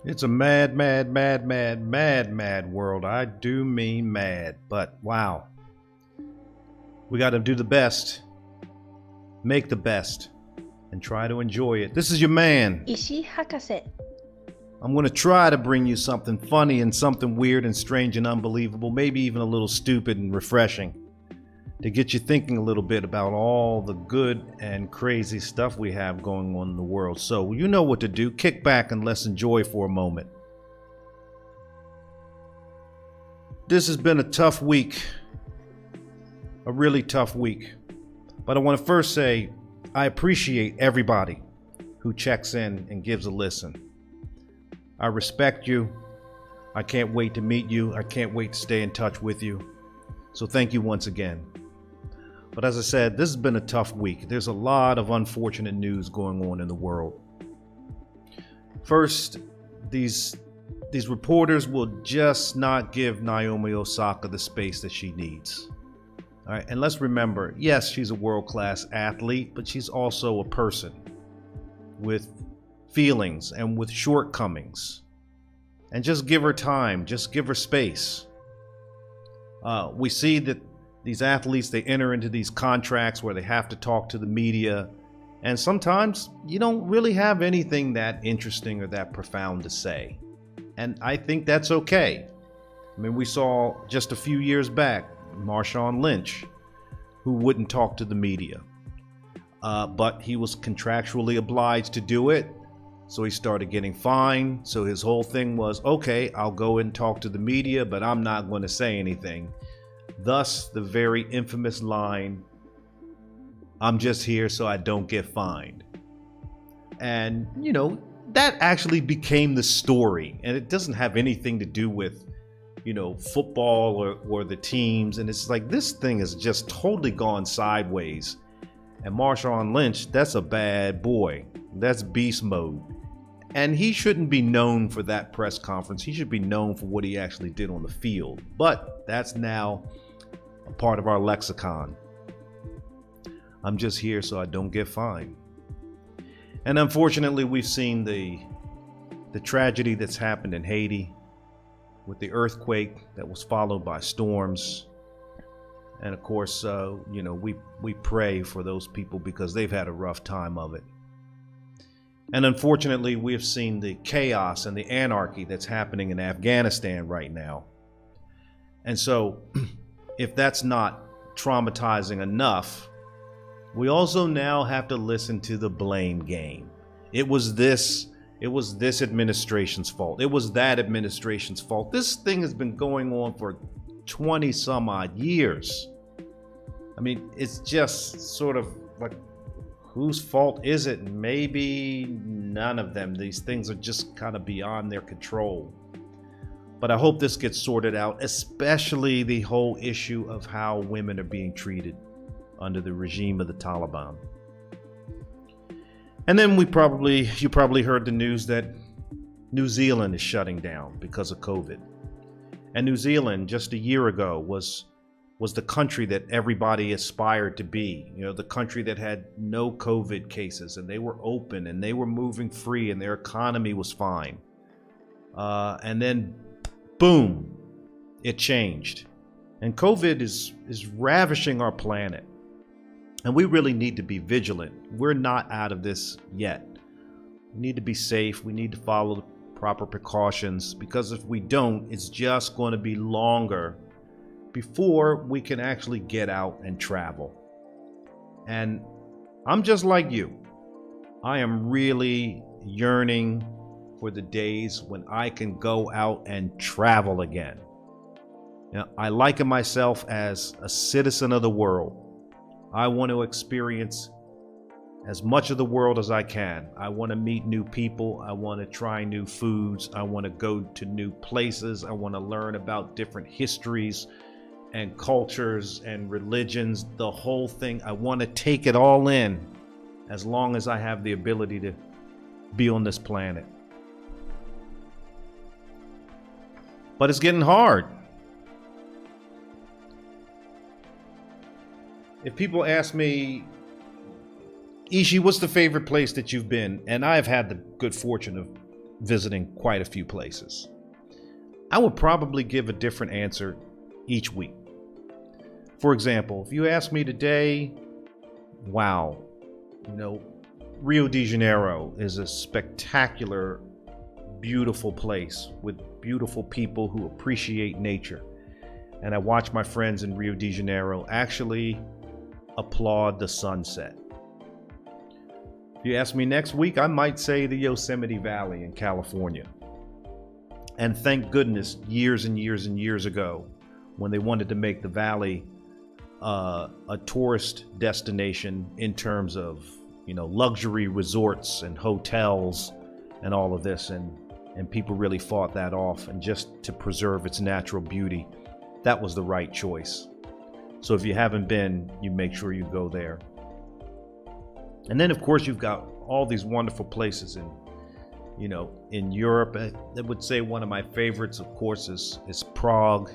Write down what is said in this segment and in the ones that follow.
It's a mad, mad, mad, mad, mad, mad world. I do mean mad. But wow, we got to do the best, make the best, and try to enjoy it. This is your man. Ishi Hakase. I'm going to try to bring you something funny and something weird and strange and unbelievable, maybe even a little stupid and refreshing, to get you thinking a little bit about all the good and crazy stuff we have going on in the world. So you know what to do. Kick back and let's enjoy for a moment. This has been a tough week, a really tough week. But I want to first say I appreciate everybody who checks in and gives a listen. I respect you. I can't wait to meet you. I can't wait to stay in touch with you. So thank you once again. But as I said, this has been a tough week. There's a lot of unfortunate news going on in the world. First, these reporters will just not give Naomi Osaka the space that she needs. All right, and let's remember, yes, she's a world-class athlete, but she's also a person with feelings and with shortcomings. And just give her time, just give her space. We see that these athletes, they enter into these contracts where they have to talk to the media, and sometimes you don't really have anything that interesting or that profound to say. And I think that's okay. I mean, we saw just a few years back Marshawn Lynch, who wouldn't talk to the media, but he was contractually obliged to do it, so he started getting fined. So his whole thing was, okay, I'll go and talk to the media, but I'm not going to say anything. Thus, the very infamous line, "I'm just here so I don't get fined." And, you know, that actually became the story. And it doesn't have anything to do with, you know, football or the teams. And it's like, this thing has just totally gone sideways. And Marshawn Lynch, that's a bad boy. That's beast mode. And he shouldn't be known for that press conference. He should be known for what he actually did on the field. But that's now a part of our lexicon. I'm just here so I don't get fined. And unfortunately, we've seen the tragedy that's happened in Haiti with the earthquake that was followed by storms. And of course, you know, we pray for those people because they've had a rough time of it. And unfortunately, we have seen the chaos and the anarchy that's happening in Afghanistan right now. And so, if that's not traumatizing enough, we also now have to listen to the blame game. It was this administration's fault. It was that administration's fault. This thing has been going on for 20 some odd years. I mean, it's just sort of like, whose fault is it? Maybe none of them. These things are just kind of beyond their control. But I hope this gets sorted out, especially the whole issue of how women are being treated under the regime of the Taliban. And then you probably heard the news that New Zealand is shutting down because of COVID. And New Zealand just a year ago was the country that everybody aspired to be, you know, the country that had no COVID cases, and they were open and they were moving free and their economy was fine. And then boom, it changed. And COVID is ravishing our planet. And we really need to be vigilant. We're not out of this yet. We need to be safe. We need to follow the proper precautions, because if we don't, it's just going to be longer before we can actually get out and travel. And I'm just like you. I am really yearning for the days when I can go out and travel again. You know, I liken myself as a citizen of the world. I want to experience as much of the world as I can. I want to meet new people. I want to try new foods. I want to go to new places. I want to learn about different histories and cultures and religions, the whole thing. I want to take it all in as long as I have the ability to be on this planet. But it's getting hard. If people ask me, Ishi, what's the favorite place that you've been? And I've had the good fortune of visiting quite a few places. I would probably give a different answer each week. For example, if you ask me today, wow, Rio de Janeiro is a spectacular, beautiful place with beautiful people who appreciate nature. And I watch my friends in Rio de Janeiro actually applaud the sunset. If you ask me next week, I might say the Yosemite Valley in California. And thank goodness, years and years and years ago, when they wanted to make the valley a tourist destination in terms of, luxury resorts and hotels and all of this, and people really fought that off, and just to preserve its natural beauty, that was the right choice. So if you haven't been, you make sure you go there. And then of course you've got all these wonderful places in Europe. I would say one of my favorites, of course, is Prague.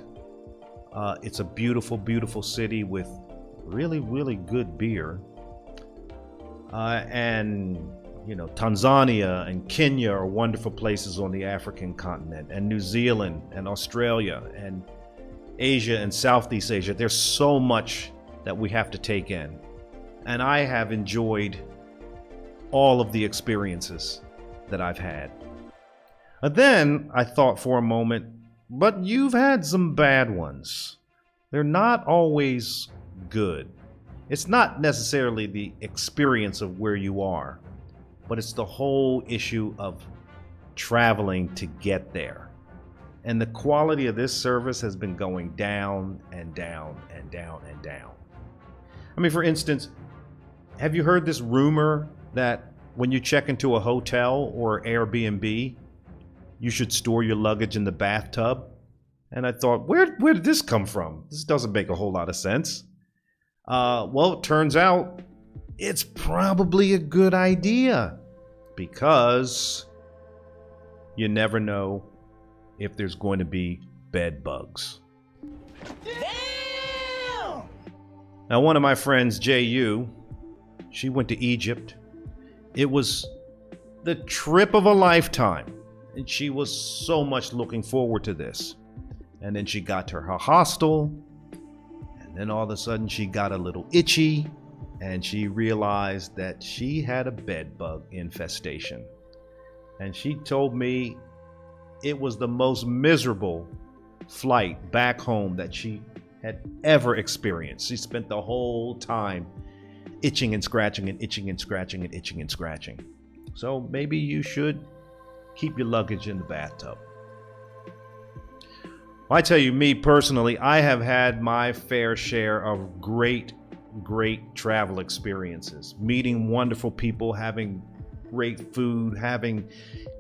It's a beautiful, beautiful city with really, really good beer. And Tanzania and Kenya are wonderful places on the African continent, and New Zealand and Australia and Asia and Southeast Asia. There's so much that we have to take in. And I have enjoyed all of the experiences that I've had. But then I thought for a moment, but you've had some bad ones. They're not always good. It's not necessarily the experience of where you are, but it's the whole issue of traveling to get there. And the quality of this service has been going down and down and down and down. I mean, for instance, have you heard this rumor that when you check into a hotel or Airbnb, you should store your luggage in the bathtub? And I thought, where did this come from? This doesn't make a whole lot of sense. Well, it turns out it's probably a good idea, because you never know if there's going to be bed bugs. Damn! Now, one of my friends, Ju, she went to Egypt. It was the trip of a lifetime, and she was so much looking forward to this. And then she got to her hostel, and then all of a sudden she got a little itchy, and she realized that she had a bed bug infestation. And she told me it was the most miserable flight back home that she had ever experienced. She spent the whole time itching and scratching and itching and scratching and itching and scratching. So maybe you should keep your luggage in the bathtub. I tell you, me personally, I have had my fair share of great travel experiences, meeting wonderful people, having great food, having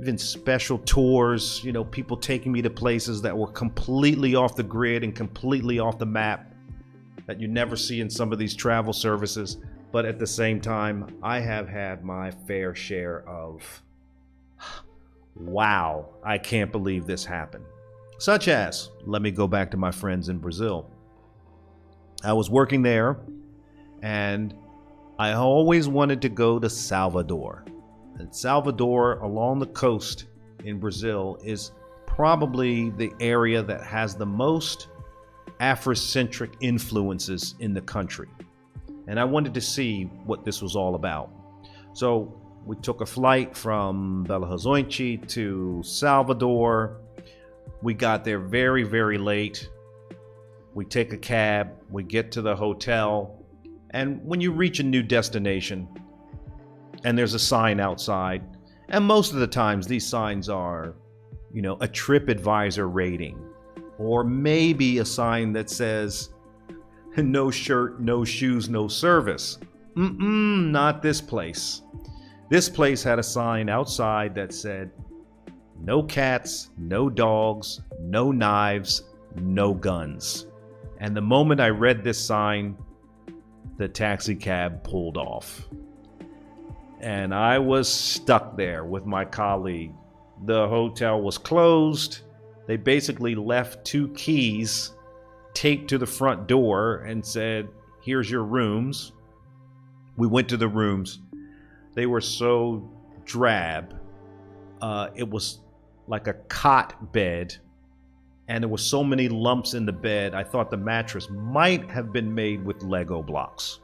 even special tours, people taking me to places that were completely off the grid and completely off the map that you never see in some of these travel services. But at the same time, I have had my fair share of, wow, I can't believe this happened. Such as, let me go back to my friends in Brazil. I was working there, and I always wanted to go to Salvador. And Salvador, along the coast in Brazil, is probably the area that has the most Afrocentric influences in the country. And I wanted to see what this was all about. So we took a flight from Belo Horizonte to Salvador. We got there very, very late. We take a cab, we get to the hotel, and when you reach a new destination, and there's a sign outside, and most of the times these signs are, a TripAdvisor rating, or maybe a sign that says, no shirt, no shoes, no service. Not this place. This place had a sign outside that said, no cats, no dogs, no knives, no guns. And the moment I read this sign, the taxi cab pulled off. And I was stuck there with my colleague. The hotel was closed. They basically left 2 keys taped to the front door and said, here's your rooms. We went to the rooms. They were so drab. It was like a cot bed, and there were so many lumps in the bed, I thought the mattress might have been made with Lego blocks.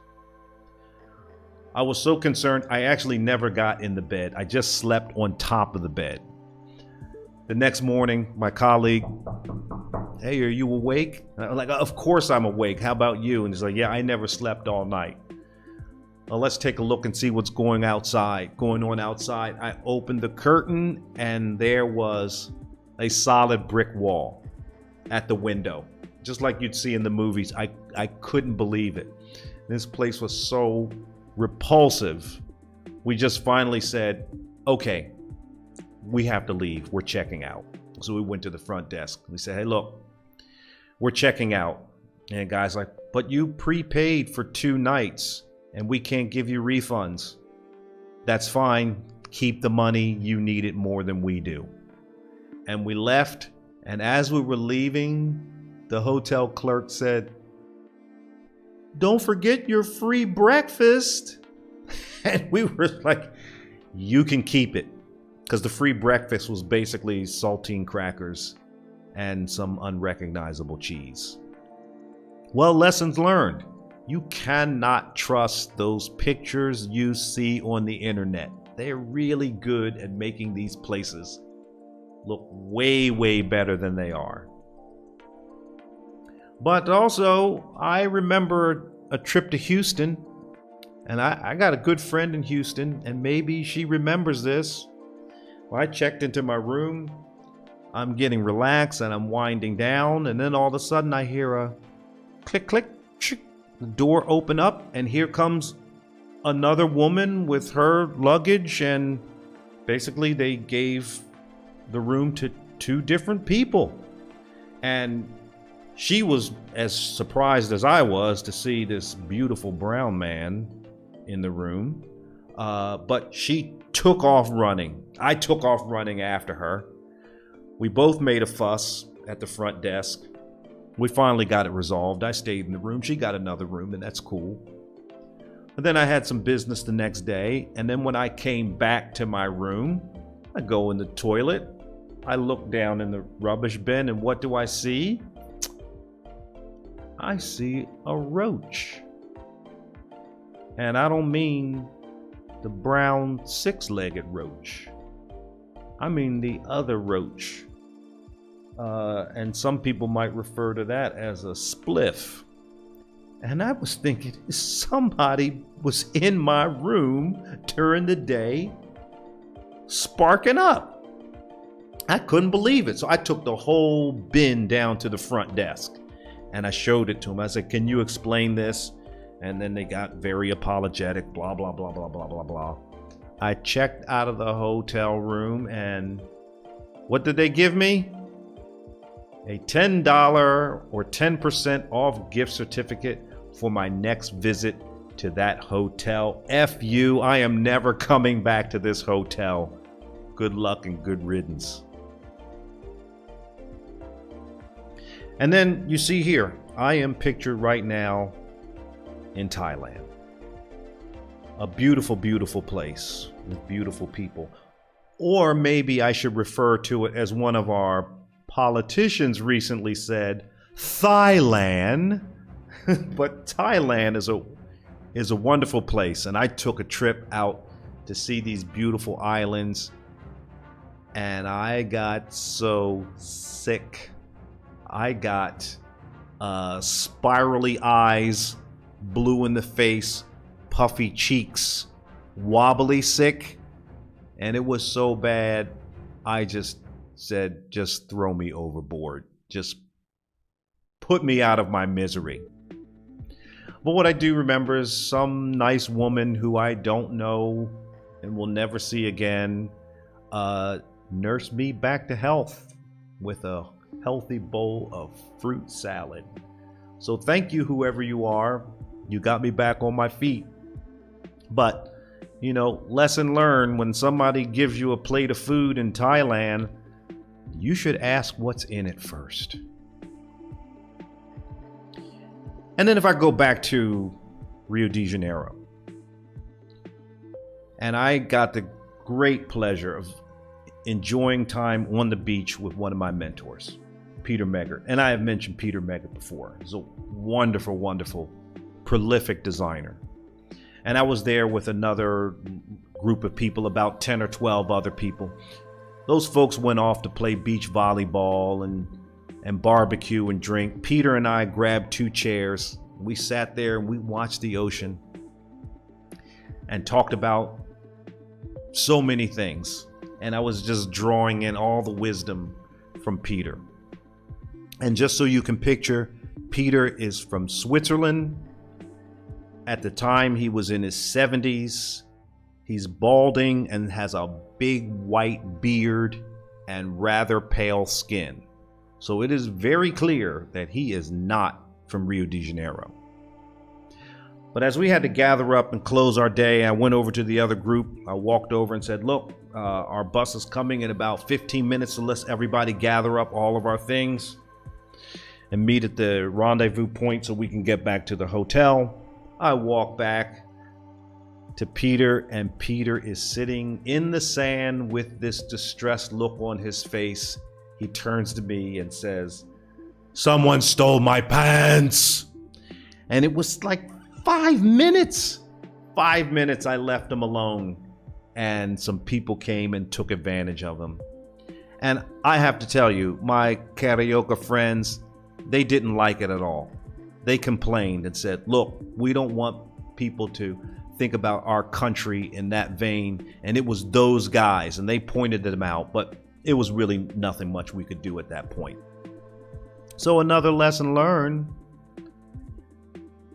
I was so concerned, I actually never got in the bed. I just slept on top of the bed. The next morning, my colleague, "Hey, are you awake?" And I'm like, "Of course I'm awake. How about you?" And he's like, "Yeah, I never slept all night." Well, let's take a look and see what's going on outside. I opened the curtain, and there was a solid brick wall at the window, just like you'd see in the movies. I couldn't believe it. This place was so repulsive. We just finally said, "Okay, we have to leave. We're checking out." So we went to the front desk. We said, "Hey, look, we're checking out." And the guy's like, "But you prepaid for 2 nights and we can't give you refunds." "That's fine. Keep the money. You need it more than we do." And we left. And as we were leaving, the hotel clerk said, "Don't forget your free breakfast." And we were like, "You can keep it." Because the free breakfast was basically saltine crackers and some unrecognizable cheese. Well, lessons learned. You cannot trust those pictures you see on the internet. They're really good at making these places look way, way better than they are. But also, I remember a trip to Houston, and I got a good friend in Houston, and maybe she remembers this. Well, I checked into my room, I'm getting relaxed and I'm winding down, and then all of a sudden I hear a click, click, chick, the door open up, and here comes another woman with her luggage, and basically they gave the room to 2 different people. And she was as surprised as I was to see this beautiful brown man in the room, but she took off running. I took off running after her. We both made a fuss at the front desk. We finally got it resolved. I stayed in the room. She got another room, and that's cool. But then I had some business the next day, and then when I came back to my room, I go in the toilet. I look down in the rubbish bin, and what do I see? I see a roach. And I don't mean the brown 6-legged roach. I mean the other roach. And some people might refer to that as a spliff. And I was thinking, somebody was in my room during the day sparking up. I couldn't believe it. So I took the whole bin down to the front desk and I showed it to them. I said, "Can you explain this?" And then they got very apologetic, blah, blah, blah, blah, blah, blah, blah. I checked out of the hotel room, and what did they give me? A $10 or 10% off gift certificate for my next visit to that hotel. F you, I am never coming back to this hotel. Good luck and good riddance. And then you see here, I am pictured right now in Thailand. A beautiful, beautiful place with beautiful people. Or maybe I should refer to it as one of our politicians recently said, Thailand. But Thailand is a wonderful place, and I took a trip out to see these beautiful islands, and I got so sick. I got spirally eyes, blue in the face, puffy cheeks, wobbly sick, and it was so bad I just said, just throw me overboard. Just put me out of my misery. But what I do remember is some nice woman who I don't know and will never see again nursed me back to health with a healthy bowl of fruit salad. So thank you, whoever you are. You got me back on my feet. But, you know, lesson learned, when somebody gives you a plate of food in Thailand, you should ask what's in it first. And then if I go back to Rio de Janeiro, and I got the great pleasure of enjoying time on the beach with one of my mentors, Peter Meggert. And I have mentioned Peter Meggert before. He's a wonderful, wonderful, prolific designer. And I was there with another group of people, about 10 or 12 other people. Those folks went off to play beach volleyball and barbecue and drink. Peter and I grabbed 2 chairs. We sat there and we watched the ocean and talked about so many things. And I was just drawing in all the wisdom from Peter. And just so you can picture, Peter is from Switzerland. At the time, he was in his 70s. He's balding and has a big white beard and rather pale skin. So it is very clear that he is not from Rio de Janeiro. But as we had to gather up and close our day, I went over to the other group. I walked over and said, look, our bus is coming in about 15 minutes, so let's everybody gather up all of our things and meet at the rendezvous point so we can get back to the hotel. I walk back to Peter, and Peter is sitting in the sand with this distressed look on his face. He turns to me and says, "Someone stole my pants." And it was like 5 minutes. 5 minutes I left him alone, and some people came and took advantage of him. And I have to tell you, my Carioca friends, they didn't like it at all. They complained and said, look, we don't want people to think about our country in that vein. And it was those guys, and they pointed them out, but it was really nothing much we could do at that point. So another lesson learned: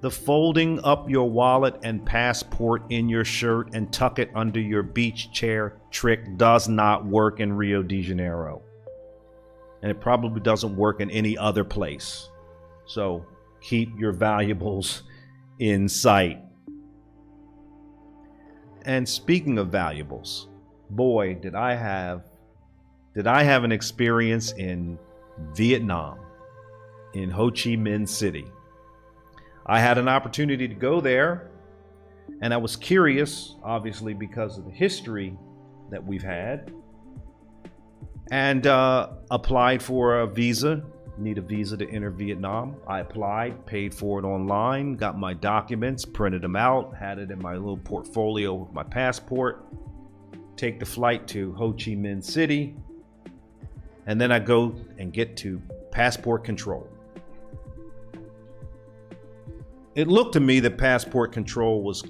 the folding up your wallet and passport in your shirt and tuck it under your beach chair trick does not work in Rio de Janeiro. And it probably doesn't work in any other place. So keep your valuables in sight. And speaking of valuables, boy, did I have an experience in Vietnam, in Ho Chi Minh City. I had an opportunity to go there, and I was curious, obviously because of the history that we've had, and applied for a visa. Need a visa to enter Vietnam. I applied, paid for it online, got my documents, printed them out, had it in my little portfolio with my passport, take the flight to Ho Chi Minh City, and then I go and get to passport control. It looked to me that passport control was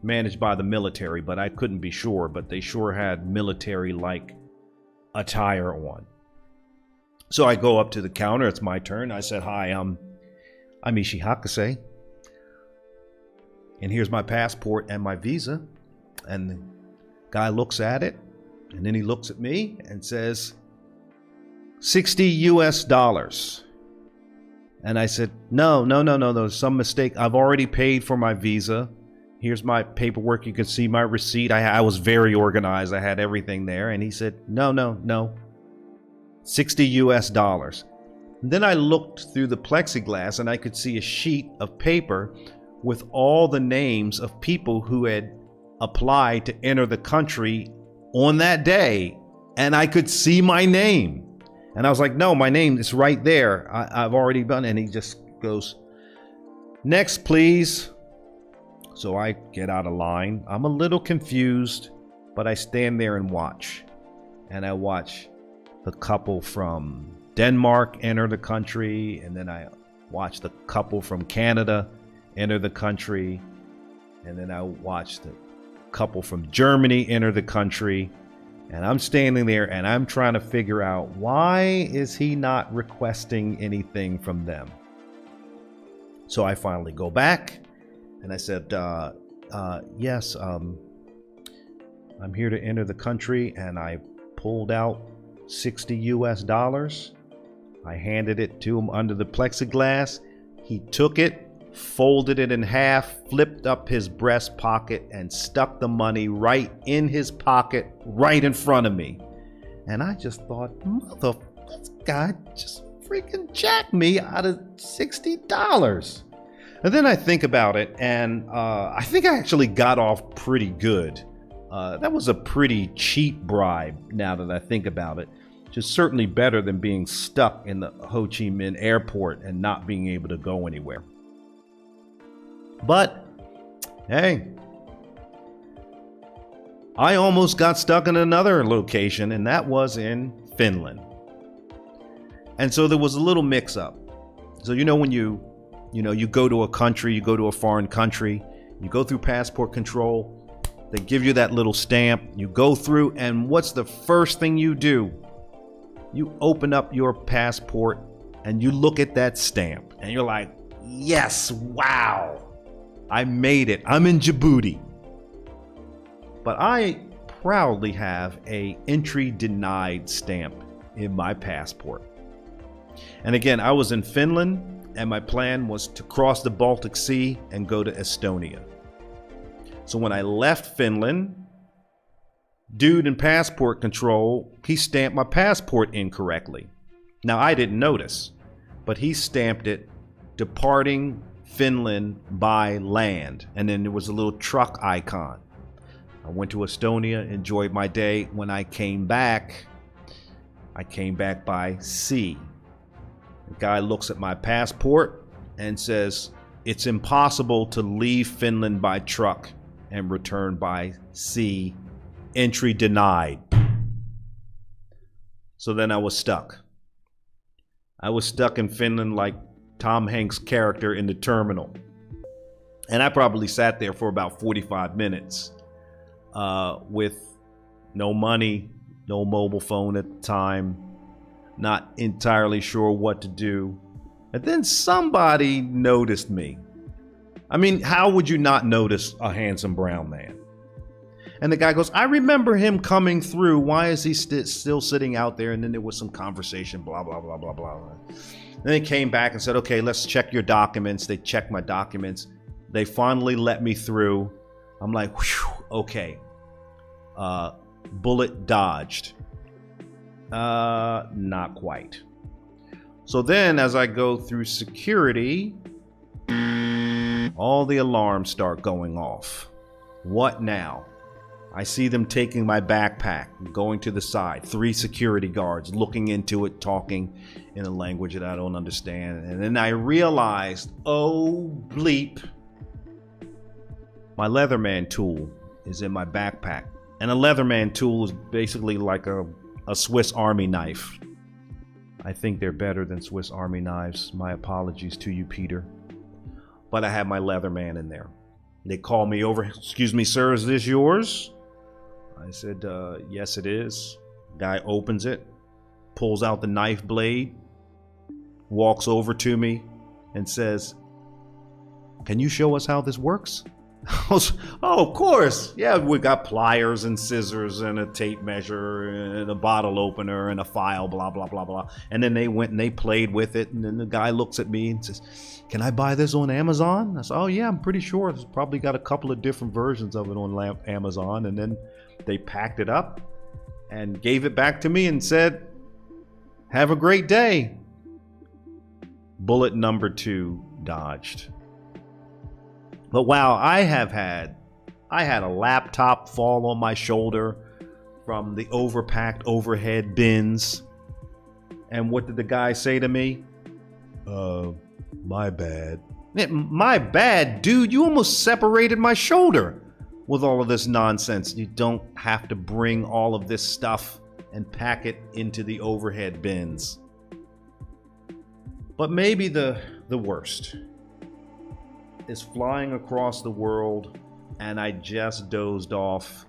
managed by the military, but I couldn't be sure. But they sure had military-like attire on. So I go up to the counter. It's my turn. I said, "Hi, I'm Ishi Hakase, and here's my passport and my visa." And the guy looks at it, and then he looks at me and says, $60. And I said, no, there's some mistake. I've already paid for my visa. Here's my paperwork. You can see my receipt. I was very organized. I had everything there. And he said, no, $60. And then I looked through the plexiglass and I could see a sheet of paper with all the names of people who had applied to enter the country on that day. And I could see my name. And I was like, no, my name is right there. I've already done it. And he just goes, "Next, please." So I get out of line. I'm a little confused, but I stand there and watch. And I watch the couple from Denmark enter the country. And then I watch the couple from Canada enter the country. And then I watch the couple from Germany enter the country. And I'm standing there and I'm trying to figure out, why is he not requesting anything from them? So I finally go back and I said, yes, I'm here to enter the country. And I pulled out $60. I handed it to him under the plexiglass. He took it, folded it in half, flipped up his breast pocket, and stuck the money right in his pocket, right in front of me. And I just thought, this guy just freaking jacked me out of $60. And then I think about it, and I think I actually got off pretty good. That was a pretty cheap bribe now that I think about it. Just certainly better than being stuck in the Ho Chi Minh airport and not being able to go anywhere. But, hey, I almost got stuck in another location, and that was in Finland. And so there was a little mix up. So, when you go to a country, you go to a foreign country, you go through passport control, they give you that little stamp, you go through, and what's the first thing you do? You open up your passport and you look at that stamp and you're like, yes, wow, I made it. I'm in Djibouti. But I proudly have a entry denied stamp in my passport. And again, I was in Finland and my plan was to cross the Baltic Sea and go to Estonia. So when I left Finland, dude in passport control, he stamped my passport incorrectly. Now, I didn't notice, but he stamped it departing Finland by land. And then there was a little truck icon. I went to Estonia, enjoyed my day. When I came back by sea. The guy looks at my passport and says, it's impossible to leave Finland by truck and return by sea. Entry denied. So then I was stuck. I was stuck in Finland like Tom Hanks' character in The Terminal. And I probably sat there for about 45 minutes with no money, no mobile phone at the time, not entirely sure what to do. And then somebody noticed me. I mean, how would you not notice a handsome brown man? And the guy goes, I remember him coming through. Why is he still sitting out there? And then there was some conversation, blah, blah, blah, blah, blah. Then they came back and said, okay, let's check your documents. They checked my documents. They finally let me through. I'm like, whew, okay. Bullet dodged. Not quite. So then as I go through security, all the alarms start going off. What now? I see them taking my backpack, going to the side. 3 security guards looking into it, talking in a language that I don't understand. And then I realized, oh bleep, my Leatherman tool is in my backpack. And a Leatherman tool is basically like a Swiss Army knife. I think they're better than Swiss Army knives. My apologies to you, Peter. But I have my Leatherman in there. They call me over. Excuse me, sir, is this yours? I said, yes, it is. Guy opens it, pulls out the knife blade, walks over to me and says, can you show us how this works? I was, oh, of course. Yeah, we got pliers and scissors and a tape measure and a bottle opener and a file, blah, blah, blah, blah. And then they went and they played with it. And then the guy looks at me and says, can I buy this on Amazon? I said, oh, yeah, I'm pretty sure. It's probably got a couple of different versions of it on Amazon. And then they packed it up and gave it back to me and said, have a great day. Bullet number 2 dodged. But wow, I had a laptop fall on my shoulder from the overpacked overhead bins. And what did the guy say to me? My bad. My bad, dude. You almost separated my shoulder with all of this nonsense. You don't have to bring all of this stuff and pack it into the overhead bins. But maybe the worst is flying across the world and I just dozed off.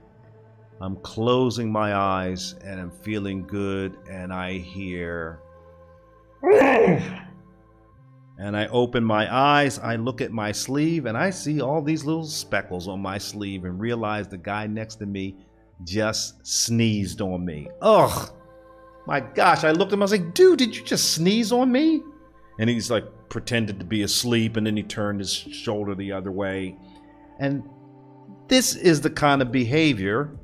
I'm closing my eyes and I'm feeling good and I hear and I open my eyes, I look at my sleeve and I see all these little speckles on my sleeve and realize the guy next to me just sneezed on me. Ugh, my gosh, I looked at him, I was like, dude, did you just sneeze on me? And he's like pretended to be asleep and then he turned his shoulder the other way. And this is the kind of behavior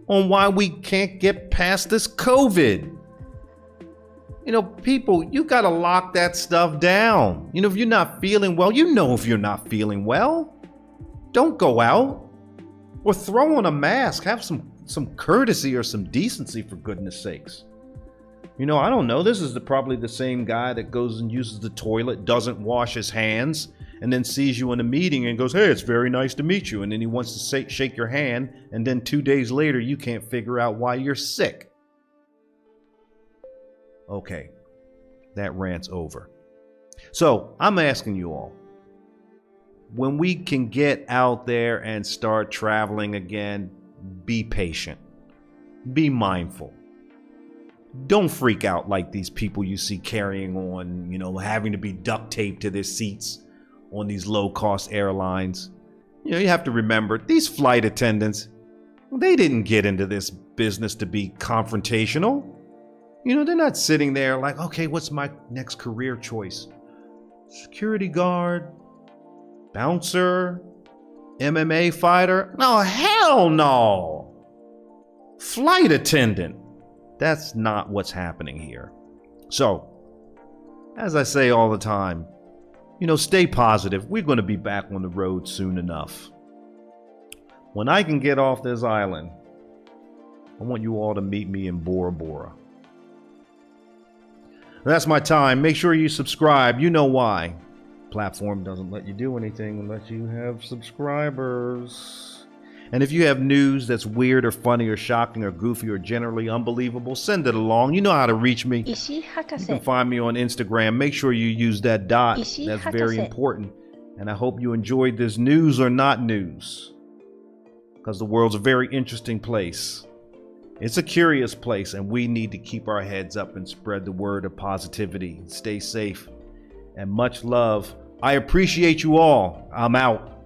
on why we can't get past this COVID. You know, people, you got to lock that stuff down. You know, if you're not feeling well, you know if you're not feeling well, don't go out. Or throw on a mask. Have some courtesy or some decency, for goodness sakes. You know, I don't know. This is probably the same guy that goes and uses the toilet, doesn't wash his hands, and then sees you in a meeting and goes, hey, it's very nice to meet you. And then he wants to shake your hand, and then 2 days later, you can't figure out why you're sick. Okay, that rant's over. So I'm asking you all, when we can get out there and start traveling again, be patient, be mindful. Don't freak out like these people you see carrying on, you know, having to be duct taped to their seats on these low-cost airlines. You know, you have to remember, these flight attendants, they didn't get into this business to be confrontational. You know, they're not sitting there like, okay, what's my next career choice? Security guard, bouncer, MMA fighter? No, hell no. Flight attendant. That's not what's happening here. So, as I say all the time, you know, stay positive. We're going to be back on the road soon enough. When I can get off this island, I want you all to meet me in Bora Bora. That's my time. Make sure you subscribe. You know why. Platform doesn't let you do anything unless you have subscribers. And if you have news that's weird or funny or shocking or goofy or generally unbelievable, send it along. You know how to reach me. Ishi Hakase. You can find me on Instagram. Make sure you use that dot. Ishi That's Hakase. very important. And I hope you enjoyed this news or not news, because the world's a very interesting place. It's a curious place, and we need to keep our heads up and spread the word of positivity. Stay safe and much love. I appreciate you all. I'm out.